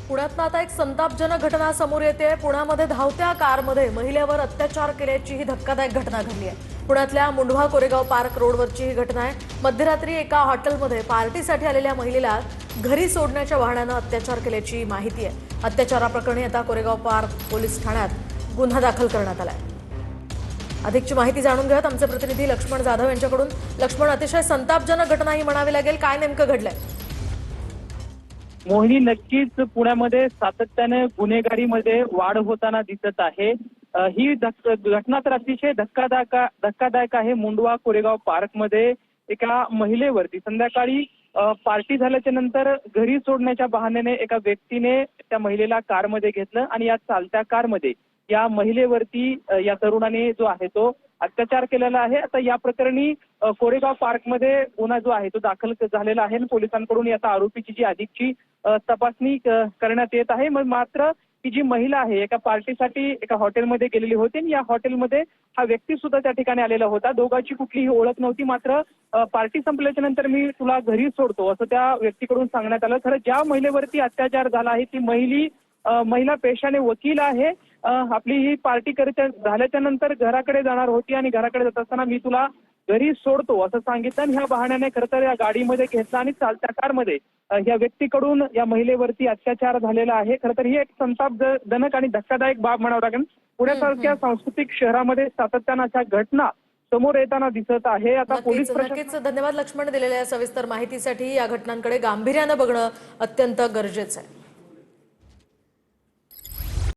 पुण्यात आता एक संतापजनक घटना समोर येते। पुण्यामध्ये धावत्या कारमध्ये महिलेवर अत्याचार केल्याची ही धक्कादायक घटना घडली आहे। पुण्यातल्या मुंढवा कोरेगाव पार्क रोडवरची ही घटना आहे। मध्यरात्री एका हॉटेलमध्ये पार्टीसाठी आलेल्या महिलेला घरी सोडण्याच्या बहाण्याने अत्याचार केल्याची माहिती आहे। अत्याचाराप्रकरणी आता कोरेगाव पार्क पोलीस ठाण्यात गुन्हा दाखल करण्यात आला आहे। अधिकची माहिती जाणून घेऊयात आमचे प्रतिनिधी लक्ष्मण जाधव यांच्याकडून। लक्ष्मण, अतिशय संतापजनक घटना ही म्हणावी लागेल, काय नेमकं घडलंय? मोहिनी, नक्कीच पुण्यामध्ये सातत्याने गुन्हेगारीमध्ये वाढ होताना दिसत आहे। ही घटना तर अतिशय धक्कादायक आहे। मुंढवा कोरेगाव पार्क मध्ये एका महिलेवरती संध्याकाळी पार्टी झाल्याच्या नंतर घरी सोडण्याच्या बहाण्याने एका व्यक्तीने त्या महिलेला कारमध्ये घेतलं आणि या चालत्या कारमध्ये या महिलेवरती या तरुणाने जो आहे तो अत्याचार केलेला आहे। आता या प्रकरणी कोरेगाव पार्कमध्ये गुन्हा जो आहे तो दाखल झालेला आहे। पोलिसांकडून या आरोपीची जी अधिकची तपासणी करण्यात येत आहे। मात्र ही जी महिला आहे एका पार्टीसाठी एका हॉटेलमध्ये गेलेली होती आणि या हॉटेलमध्ये हा व्यक्ती सुद्धा त्या ठिकाणी आलेला होता। दोघांची कुठलीही ओळख नव्हती। मात्र पार्टी संपल्याच्या नंतर मी तुला घरी सोडतो असं त्या व्यक्तीकडून सांगण्यात आलं। खरं ज्या महिलेवरती अत्याचार झाला आहे ती महिला पेशाने वकील आहे। आपली ही पार्टी झाल्याच्या नंतर घराकडे जाणार होती आणि घराकडे जात असताना मी तुला घरी सोडतो असं सांगितलं आणि ह्या बहाण्याने खरं तर या गाडीमध्ये घेतला आणि चालत्या कारमध्ये या व्यक्तीकडून या महिलेवरती अत्याचार झालेला आहे। खरं तर ही एक संतापजनक आणि धक्कादायक बाब म्हणावं लागेल। पुण्यासारख्या सांस्कृतिक शहरामध्ये सातत्यानं अशा घटना समोर येताना दिसत आहे। आता पोलीस नक्कीच धन्यवाद लक्ष्मण, दिलेल्या सविस्तर माहितीसाठी। या घटनांकडे गांभीर्याने बघणं अत्यंत गरजेचं आहे।